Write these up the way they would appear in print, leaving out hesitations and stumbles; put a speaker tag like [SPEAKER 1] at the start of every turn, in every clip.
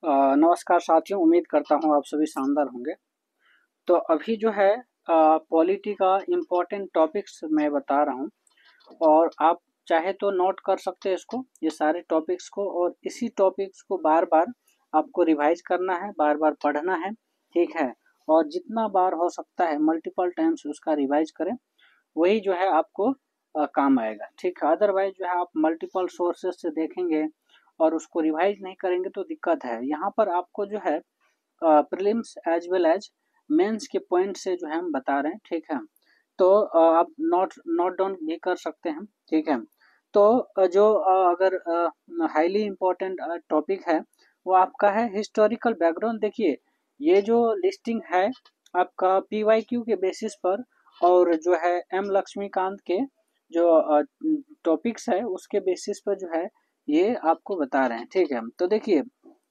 [SPEAKER 1] नमस्कार साथियों, उम्मीद करता हूँ आप सभी शानदार होंगे। तो अभी जो है पॉलिटी का इम्पोर्टेंट टॉपिक्स मैं बता रहा हूँ और आप चाहे तो नोट कर सकते हैं इसको, ये सारे टॉपिक्स को, और इसी टॉपिक्स को बार बार आपको रिवाइज करना है, बार बार पढ़ना है, ठीक है। और जितना बार हो सकता है मल्टीपल टाइम्स उसका रिवाइज करें, वही जो है आपको काम आएगा, ठीक है। अदरवाइज जो है आप मल्टीपल सोर्सेज से देखेंगे और उसको रिवाइज नहीं करेंगे तो दिक्कत है। यहाँ पर आपको जो है prelims as well as mains के पॉइंट से जो है हम बता रहे हैं, ठीक है। तो आप नोट नोट डाउन भी कर सकते हैं, ठीक है। तो जो अगर हाईली इम्पोर्टेंट टॉपिक है वो आपका है हिस्टोरिकल बैकग्राउंड। देखिए, ये जो लिस्टिंग है आपका पीवाईक्यू के बेसिस पर और जो है एम लक्ष्मीकांत के जो टॉपिक्स है उसके बेसिस पर जो है ये आपको बता रहे हैं, ठीक है। तो देखिए,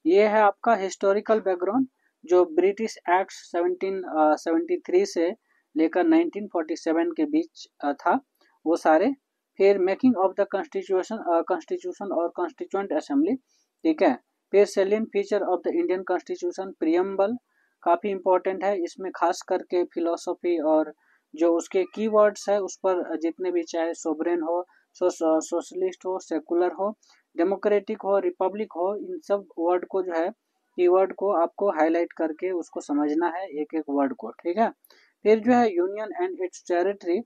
[SPEAKER 1] ये है आपका हिस्टोरिकल बैकग्राउंड जो ब्रिटिश एक्ट 1773 से लेकर 1947 के बीच था, वो सारे। फिर मेकिंग ऑफ द कॉन्स्टिट्यूशन और कॉन्स्टिट्यूएंट असेंबली, ठीक है। फिर salient feature of the Indian constitution preamble, काफी इंपॉर्टेंट है। इसमें खास करके फिलोसफी और जो उसके कीवर्ड्स है उस पर जितने भी, चाहे सोवरेन हो, सोशलिस्ट हो, सेकुलर हो, डेमोक्रेटिक हो, रिपब्लिक हो, इन सब वर्ड को जो है कीवर्ड को आपको हाईलाइट करके उसको समझना है, एक एक वर्ड को, ठीक है। फिर जो है यूनियन एंड इट्स टेरिटरी,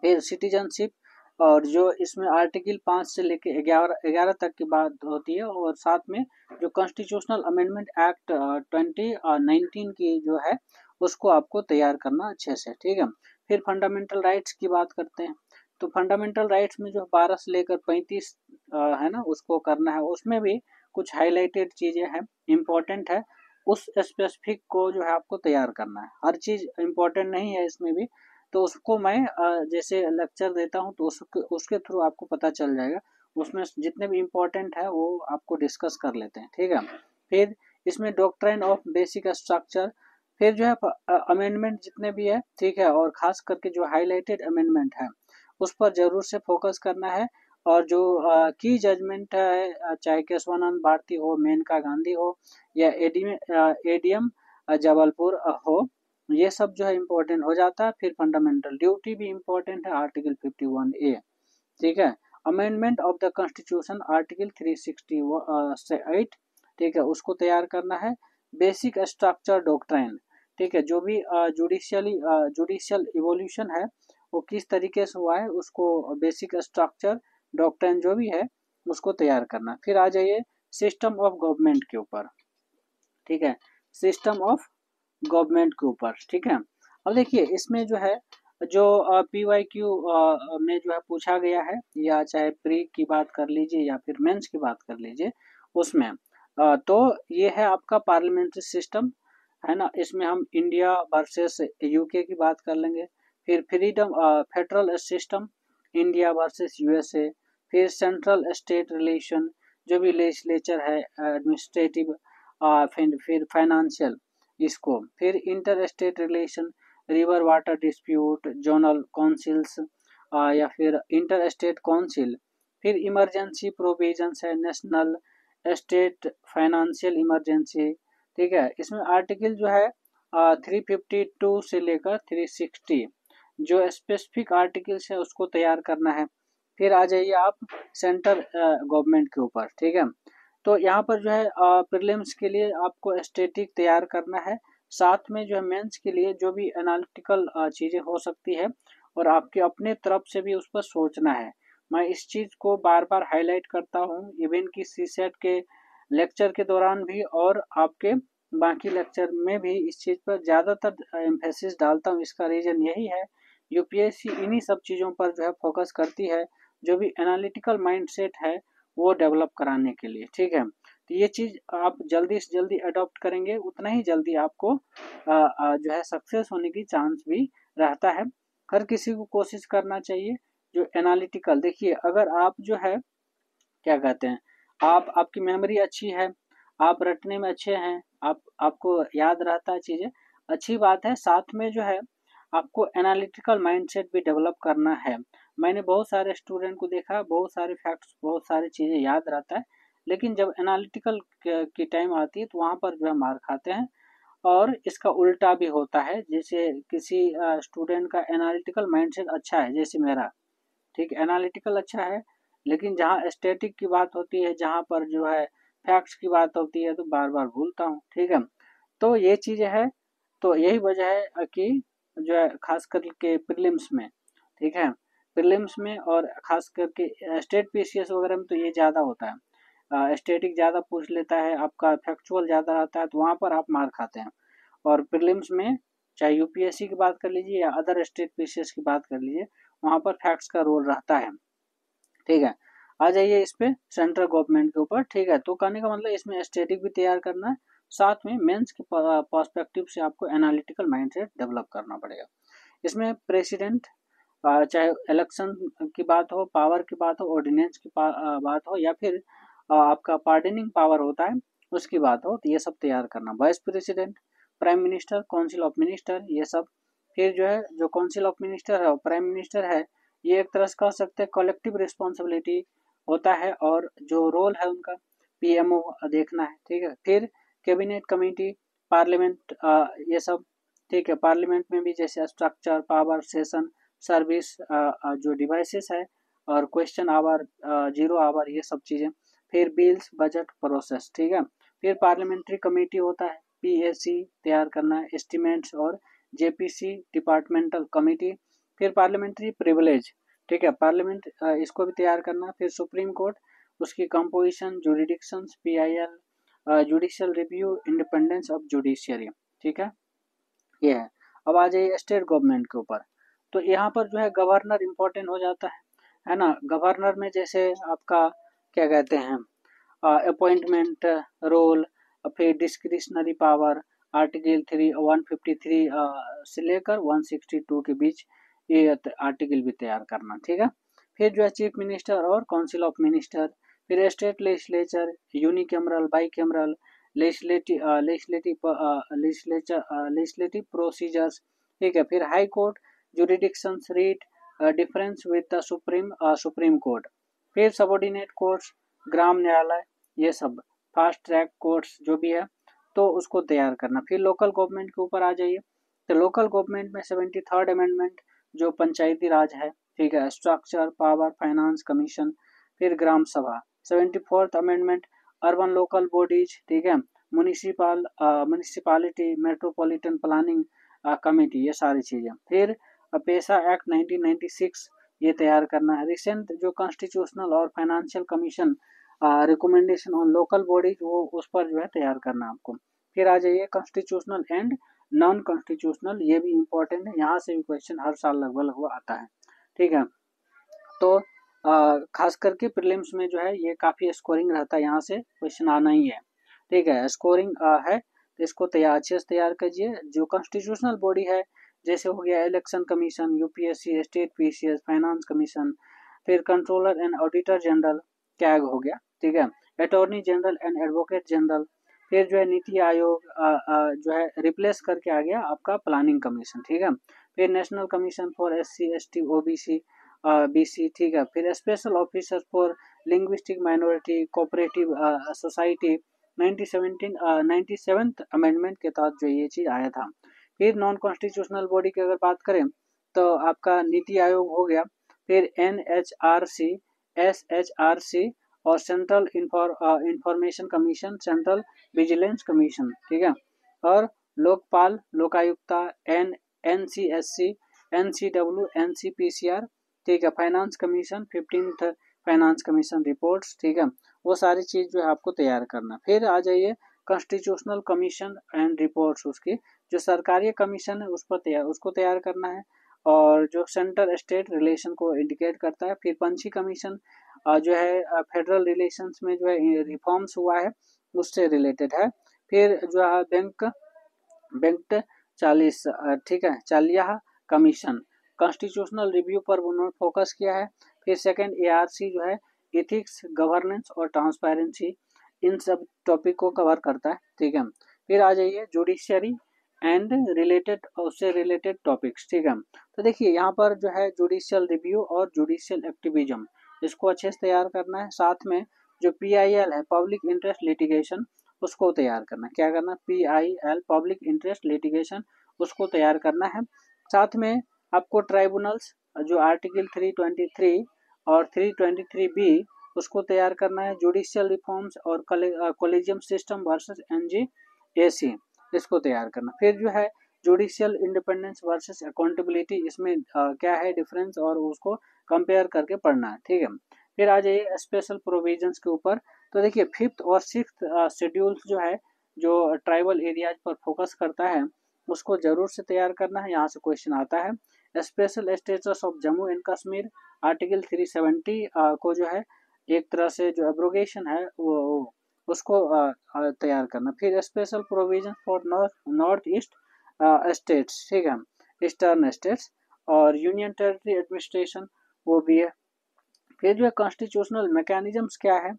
[SPEAKER 1] फिर सिटीजनशिप, और जो इसमें आर्टिकल 5 से लेकर 11 तक की बात होती है, और साथ में जो कॉन्स्टिट्यूशनल अमेंडमेंट एक्ट 2019 की जो है उसको आपको तैयार करना अच्छे से, ठीक है। फिर फंडामेंटल राइट्स की बात करते हैं, तो फंडामेंटल राइट्स में जो 12 से लेकर 35 है ना, उसको करना है। उसमें भी कुछ हाईलाइटेड चीजें हैं, इम्पोर्टेंट है, उस स्पेसिफिक को जो है आपको तैयार करना है। हर चीज इम्पोर्टेंट नहीं है इसमें भी, तो उसको मैं जैसे लेक्चर देता हूँ तो उसके थ्रू आपको पता चल जाएगा। उसमें जितने भी इम्पोर्टेंट है वो आपको डिस्कस कर लेते हैं, ठीक है। फिर इसमें डॉक्ट्राइन ऑफ बेसिक स्ट्रक्चर, फिर जो है अमेंडमेंट जितने भी है, ठीक है, और खास करके जो हाईलाइटेड अमेंडमेंट है उस पर जरूर से फोकस करना है। और जो की जजमेंट है, चाहे केशवानंद भारती हो, मेनका गांधी हो, या एडीएम जबलपुर हो, ये सब जो है इम्पोर्टेंट हो जाता है। फिर फंडामेंटल ड्यूटी भी इम्पोर्टेंट है, आर्टिकल 51A, ठीक है। Amendment of the constitution article 368, ठीक है, उसको तैयार करना है। बेसिक स्ट्रक्चर डॉक्ट्राइन, ठीक है, जो भी जुडिशियल इवोल्यूशन है वो किस तरीके से हुआ है, उसको बेसिक स्ट्रक्चर डॉक्ट्राइन जो भी है उसको तैयार करना। फिर आ जाइए सिस्टम ऑफ गवर्नमेंट के ऊपर, ठीक है, सिस्टम ऑफ गवर्नमेंट के ऊपर, ठीक है। अब देखिए, इसमें जो है जो पीवाईक्यू में जो है पूछा गया है, या चाहे प्री की बात कर लीजिए या फिर मेंस की बात कर लीजिए, उसमें तो ये है आपका पार्लियामेंट्री सिस्टम, है ना। इसमें हम इंडिया वर्सेस यूके की बात कर लेंगे। फिर freedom federal system, India versus USA. फिर सेंट्रल स्टेट रिलेशन, जो भी लेजिस्लेचर है, एडमिनिस्ट्रेटिव, फिर फाइनेंशियल, इसको। फिर inter state relation, river water dispute, zonal councils, या फिर इंटर स्टेट काउंसिल। फिर इमरजेंसी प्रोविजंस है, नेशनल स्टेट फाइनेंशियल इमरजेंसी, ठीक है। इसमें आर्टिकल जो है 352 से लेकर 360 जो स्पेसिफिक आर्टिकल्स है उसको तैयार करना है। फिर आ जाइए आप सेंटर गवर्नमेंट के ऊपर, ठीक है। तो यहाँ पर जो है प्रीलिम्स के लिए आपको स्टैटिक तैयार करना है, साथ में जो है मेंस के लिए जो भी एनालिटिकल चीजें हो सकती है और आपके अपने तरफ से भी उस पर सोचना है। मैं इस चीज को बार बार हाईलाइट करता हूँ, इवन कि सीसेट के लेक्चर के दौरान भी और आपके बाकी लेक्चर में भी इस चीज पर ज्यादातर एम्फेसिस डालता हूँ। इसका रीजन यही है, यूपीएससी इन्हीं सब चीजों पर जो है फोकस करती है, जो भी एनालिटिकल माइंडसेट है वो डेवलप कराने के लिए, ठीक है। तो ये चीज आप जल्दी से जल्दी अडॉप्ट करेंगे उतना ही जल्दी आपको जो है सक्सेस होने की चांस भी रहता है। हर किसी को कोशिश करना चाहिए जो एनालिटिकल, देखिए अगर आप जो है क्या कहते हैं, आप आपकी मेमोरी अच्छी है, आप रटने में अच्छे हैं, आपको याद रहता है चीजें, अच्छी बात है। साथ में जो है आपको एनालिटिकल माइंडसेट भी डेवलप करना है। मैंने बहुत सारे स्टूडेंट को देखा, बहुत सारे फैक्ट्स, बहुत सारी चीजें याद रहता है, लेकिन जब एनालिटिकल की टाइम आती है तो वहाँ पर जो है मार खाते हैं। और इसका उल्टा भी होता है, जैसे किसी स्टूडेंट का एनालिटिकल माइंडसेट अच्छा है, जैसे मेरा, ठीक, एनालिटिकल अच्छा है, लेकिन जहाँ स्टैटिक की बात होती है, जहाँ पर जो है फैक्ट्स की बात होती है, तो बार बार भूलता हूँ, ठीक है। तो ये चीज़ें है, तो यही वजह है कि जो है खास करके प्रीलिम्स में, ठीक है, प्रीलिम्स में और खास करके स्टेट पीसीएस वगैरह में तो ये ज़्यादा होता है। स्टैटिक ज़्यादा पूछ लेता है, आपका फैक्चुअल ज़्यादा रहता है, तो वहाँ पर आप मार खाते हैं। और प्रीलिम्स में चाहे यूपीएससी की बात कर लीजिए या अदर स्टेट पीसीएस की बात कर लीजिए, वहाँ पर फैक्ट्स का रोल रहता है, ठीक है। आ जाइए इस पे सेंट्रल गवर्नमेंट के ऊपर, ठीक है। तो कहने का मतलब इसमें स्टैटिक भी तैयार करना है, साथ में मेंस के पर्सपेक्टिव से आपको एनालिटिकल माइंडसेट डेवलप करना पड़ेगा। इसमें प्रेसिडेंट, चाहे इलेक्शन की बात हो, पावर की बात हो, ऑर्डिनेंस की बात हो, या फिर आपका पार्डनिंग पावर होता है उसकी बात हो, तो ये सब तैयार करना। Vice president, prime minister, council of minister, ये सब। फिर जो है जो काउंसिल ऑफ मिनिस्टर है और प्राइम मिनिस्टर है, ये एक तरह से कह सकते हैं कलेक्टिव रिस्पॉन्सिबिलिटी होता है, और जो रोल है उनका पीएमओ देखना है, ठीक है। फिर कैबिनेट कमेटी, पार्लियामेंट, ये सब, ठीक है। पार्लियामेंट में भी जैसे स्ट्रक्चर, पावर, सेशन, सर्विस, जो डिवाइसेस है, और क्वेश्चन आवर, जीरो आवर, ये सब चीज़ें। फिर बिल्स, बजट प्रोसेस, ठीक है। फिर पार्लियामेंट्री कमेटी होता है, पीएसी तैयार करना है, एस्टिमेट्स, और जेपीसी डिपार्टमेंटल कमेटी। फिर पार्लियामेंट्री प्रिविलेज, ठीक है, पार्लियामेंट इसको भी तैयार करना। फिर सुप्रीम कोर्ट, उसकी composition, jurisdictions, PIL, judicial review, independence of judiciary, ठीक है, ये है। अब आ जाइए स्टेट गवर्नमेंट के ऊपर, तो यहाँ पर जो है गवर्नर इम्पोर्टेंट हो जाता है ना। गवर्नर में जैसे आपका क्या कहते हैं, अपॉइंटमेंट रोल, फिर डिस्क्रिशनरी पावर, आर्टिकल 153 से लेकर 162 के बीच ये आर्टिकल भी तैयार करना, ठीक है। फिर जो है चीफ मिनिस्टर और काउंसिल ऑफ मिनिस्टर, फिर state legislature, unicameral, bicameral, legislative procedures, ठीक है। फिर high court, jurisdictions, writ, difference with the supreme court. फिर सबऑर्डिनेट कोर्ट्स, ग्राम न्यायालय, ये सब, फास्ट ट्रैक कोर्ट्स जो भी है, तो उसको तैयार करना। फिर लोकल गवर्नमेंट के ऊपर आ जाइए, तो लोकल गवर्नमेंट में 73rd अमेंडमेंट, जो पंचायती राज है, ठीक है, स्ट्रक्चर, पावर, फाइनेंस कमीशन। फिर ग्राम सभा, 74th amendment, urban local bodies, ठीक है, म्यूनिसिपालिटी, मेट्रोपॉलिटन प्लानिंग कमेटी, ये सारी चीजें। फिर पेशा एक्ट 1996, ये तैयार करना है। रिसेंट जो कॉन्स्टिट्यूशनल और financial commission recommendation on local bodies, वो उस पर जो है तैयार करना आपको। फिर आ जाइए कॉन्स्टिट्यूशनल एंड नॉन कॉन्स्टिट्यूशनल, ये भी इंपॉर्टेंट है, यहाँ से भी क्वेश्चन हर साल लगभग लगभग आता है, ठीक है। तो खास करके प्रीलिम्स में जो है ये काफी स्कोरिंग रहता है, यहाँ से क्वेश्चन आना ही है, ठीक है। स्कोरिंग है, तो इसको अच्छे से तैयार कीजिए। जो कॉन्स्टिट्यूशनल बॉडी है, जैसे हो गया election commission, UPSC, state PCS, finance commission, फिर controller and auditor general, CAG हो गया, ठीक है, attorney general and advocate general. फिर जो है नीति आयोग जो है रिप्लेस करके आ गया आपका प्लानिंग कमीशन, ठीक है। फिर national commission for SC, ST, OBC, BC, ठीक है। फिर special officer for linguistic minority, cooperative society, 97th amendment के तहत जो ये चीज आया था। फिर नॉन कॉन्स्टिट्यूशनल बॉडी की अगर बात करें, तो आपका नीति आयोग हो गया। फिर NHRC, SHRC, और central information commission, central vigilance commission, ठीक है। और Lokpal, Lokayukta, NCSC, NCW, NCPCR, ठीक है। Finance commission, 15th finance commission reports, ठीक है। वो सारी चीज जो है आपको तैयार करना। फिर आ जाइए कॉन्स्टिट्यूशनल कमीशन एंड रिपोर्ट्स, उसकी जो सरकारी कमीशन है उस पर उसको तैयार करना है, और जो सेंटर स्टेट रिलेशन को इंडिकेट करता है। फिर पंछी कमीशन जो है फेडरल रिलेशंस में जो है रिफॉर्म्स हुआ है उससे रिलेटेड है। फिर जो है बैंक 40, ठीक है, चालिया कमीशन, कॉन्स्टिट्यूशनल रिव्यू पर उन्होंने फोकस किया है। फिर सेकंड ARC जो है एथिक्स, गवर्नेंस और ट्रांसपेरेंसी, इन सब टॉपिक को कवर करता है, ठीक है। फिर आ जाइए जुडिशियरी एंड रिलेटेड, उससे रिलेटेड टॉपिक्स, ठीक है। तो देखिए यहाँ पर जो है जुडिशियल रिव्यू और जुडिशियल एक्टिविज्म, इसको अच्छे से तैयार करना है। साथ में जो PIL है पब्लिक इंटरेस्ट लिटिगेशन उसको तैयार करना। क्या करना? PIL पब्लिक इंटरेस्ट लिटिगेशन उसको तैयार करना है। साथ में आपको ट्राइब्यूनल्स जो आर्टिकल 323 और 323B उसको तैयार करना है। जुडिशियल रिफॉर्म्स और कॉलेजियम सिस्टम वर्सेस NGAC इसको तैयार करना। फिर जो है जुडिशियल इंडिपेंडेंस वर्सेस अकाउंटेबिलिटी, इसमें क्या है डिफरेंस और उसको कंपेयर करके पढ़ना है। ठीक है, फिर आ जाइए स्पेशल प्रोविजंस के ऊपर। तो देखिए फिफ्थ और सिक्स्थ शेड्यूल्स जो है जो ट्राइबल एरियाज पर फोकस करता है उसको जरूर से तैयार करना है। यहाँ से क्वेश्चन आता है। Special status of Jammu and Kashmir article 370 को जो है एक तरह से जो एब्रोगेशन है वो उसको तैयार करना। फिर special provision for north east states, ठीक है, ईस्टर्न स्टेट्स और यूनियन टेरिटरी एडमिनिस्ट्रेशन वो भी है। फिर जो है कॉन्स्टिट्यूशनल मैकेनिज्म्स क्या है,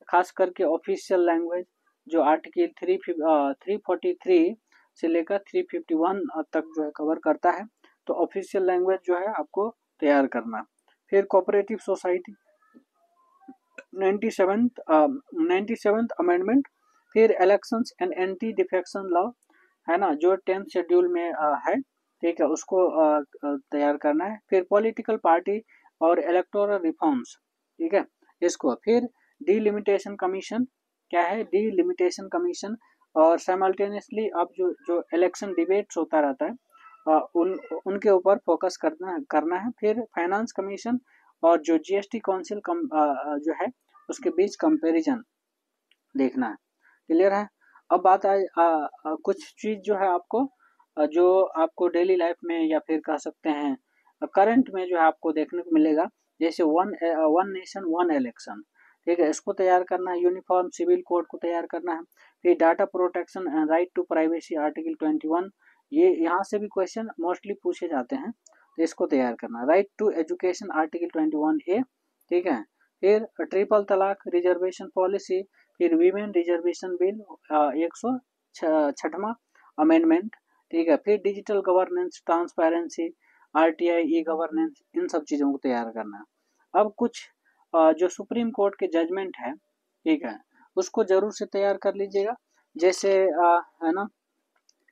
[SPEAKER 1] खास करके ऑफिशियल लैंग्वेज जो आर्टिकल 343 से लेकर 351 तक जो है कवर करता है। तो ऑफिशियल लैंग्वेज जो है आपको तैयार करना। फिर कोऑपरेटिव सोसाइटी 97th अमेंडमेंट। फिर elections and anti defection law है ना, जो 10th शेड्यूल में है, ठीक है, उसको तैयार करना है। फिर पॉलिटिकल पार्टी और इलेक्टोरल रिफॉर्म्स, ठीक है, इसको। फिर डिलिमिटेशन कमीशन क्या है, डिलिमिटेशन कमीशन और साइमल्टेनियसली अब जो इलेक्शन डिबेट्स होता रहता है उनके ऊपर फोकस करना है। फिर फाइनेंस कमीशन और जो GST काउंसिल जो है उसके बीच कंपैरिजन देखना है। क्लियर है? अब बात आए कुछ चीज जो है आपको जो आपको डेली लाइफ में या फिर कह सकते हैं करंट में जो है आपको देखने को मिलेगा, जैसे वन नेशन वन इलेक्शन, ठीक है, इसको तैयार करना है। यूनिफॉर्म सिविल कोड को तैयार करना है। फिर data protection and right to privacy article 21, ये यहाँ से भी क्वेश्चन मोस्टली पूछे जाते हैं, तो इसको तैयार करना। Right to education article 21A, ठीक है। फिर ट्रिपल तलाक रिजर्वेशन पॉलिसी, फिर वीमेन रिजर्वेशन बिल 106वां अमेंडमेंट, ठीक है। फिर digital governance, transparency, RTI, e governance, इन सब चीज़ों को तैयार करना है। अब कुछ जो सुप्रीम कोर्ट के जजमेंट है, ठीक है, उसको जरूर से तैयार कर लीजिएगा। जैसे है ना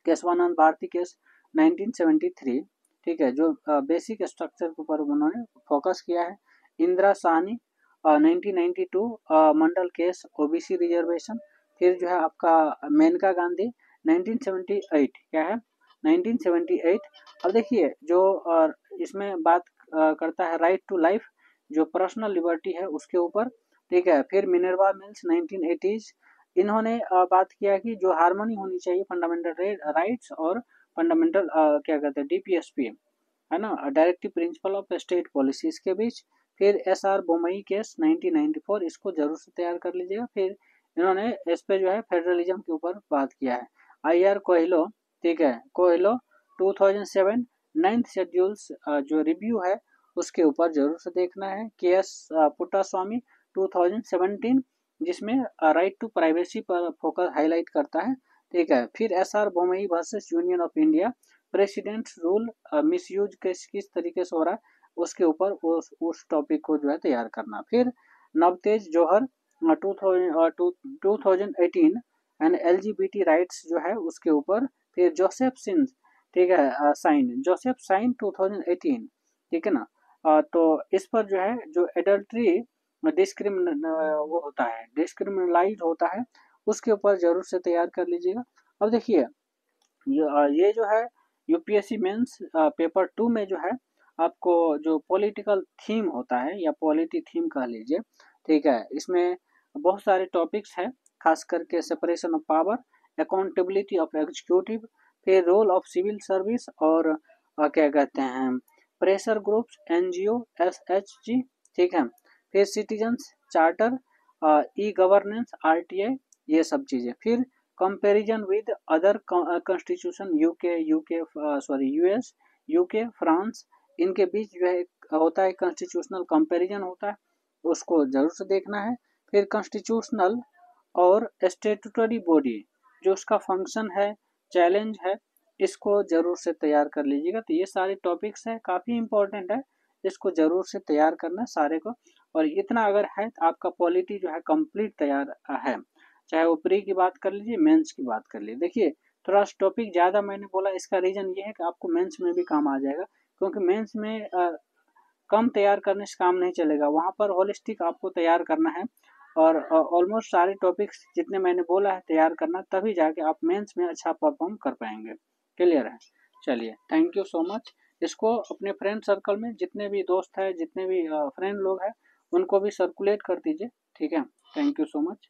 [SPEAKER 1] केशवानंद भारती केस 1973, ठीक है, जो बेसिक स्ट्रक्चर के ऊपर उन्होंने फोकस किया है। इंदिरा साहनी 1992 मंडल केस OBC रिजर्वेशन। फिर जो है आपका मेनका गांधी 1978, क्या है 1978। अब देखिए जो इसमें बात करता है राइट टू लाइफ, जो पर्सनल लिबर्टी है उसके ऊपर, ठीक है। फिर मिनर्वा मिल्स 1980s, इन्होंने बात किया कि जो हार्मनी होनी चाहिए फंडामेंटल राइट्स और फंडामेंटल क्या कहते हैं DPSP, है ना, directive principle of state policies के बीच। फिर SR बोमई केस 1994, इसको जरूर से तैयार कर लीजिएगा। फिर इन्होंने इस पे जो है फेडरलिज्म के ऊपर बात किया है। IR कोहेलो, ठीक है, कोहेलो 2007 9th शेड्यूल्स जो रिव्यू है उसके ऊपर जरूर से देखना है। KS पुट्टास्वामी 2017, जिसमें राइट टू प्राइवेसी पर फोकस हाईलाइट करता है, ठीक है। फिर SR Bommai versus union of India, president rule misuse किस तरीके से हो रहा है उसके ऊपर उस टॉपिक को जो है तैयार करना। फिर नवतेज जौहर 2018 एंड LGBT राइट्स जो है उसके ऊपर। फिर जोसेफ सिंस, ठीक है, जोसेफ साइन 2018, ठीक है ना। तो इस पर जो है जो एडल्ट्री वो होता है, डिस्क्रिमिनलाइज होता है, उसके ऊपर जरूर से तैयार कर लीजिएगा। अब देखिए ये जो है UPSC मेंस पेपर 2 में जो है आपको जो पॉलिटिकल थीम होता है या पॉलिटी थीम कह लीजिए, ठीक है, इसमें बहुत सारे टॉपिक्स हैं, खास करके separation of power, accountability of executive, फिर रोल ऑफ सिविल सर्विस और क्या कहते हैं प्रेशर ग्रुप्स, NGO, SHG, ठीक है। फिर citizens charter, e governance, RTI, ये सब चीज़ें। फिर comparison with other constitution, US, UK, France, इनके बीच जो है होता है कॉन्स्टिट्यूशनल कंपैरिजन होता है, उसको जरूर से देखना है। फिर कॉन्स्टिट्यूशनल और स्टेटूटरी बॉडी जो उसका फंक्शन है, चैलेंज है, इसको जरूर से तैयार कर लीजिएगा। तो ये सारे टॉपिक्स हैं, काफ़ी इंपॉर्टेंट है, इसको जरूर से तैयार करना सारे को। और इतना अगर है तो आपका पॉलिटी जो है कंप्लीट तैयार है। चाहे वो प्री की बात कर लीजिए, मेंस की बात कर लीजिए। देखिए थोड़ा टॉपिक ज़्यादा मैंने बोला, इसका रीज़न ये है कि आपको मेंस में भी काम आ जाएगा, क्योंकि मेंस में कम तैयार करने से काम नहीं चलेगा, वहाँ पर होलिस्टिक आपको तैयार करना है और ऑलमोस्ट सारे टॉपिक्स जितने मैंने बोला है तैयार करना, तभी जाके आप मेंस में अच्छा परफॉर्म कर पाएंगे। क्लियर है? चलिए, थैंक यू सो मच। इसको अपने फ्रेंड सर्कल में जितने भी दोस्त हैं, जितने भी फ्रेंड लोग हैं, उनको भी सर्कुलेट कर दीजिए। ठीक है, थैंक यू सो मच।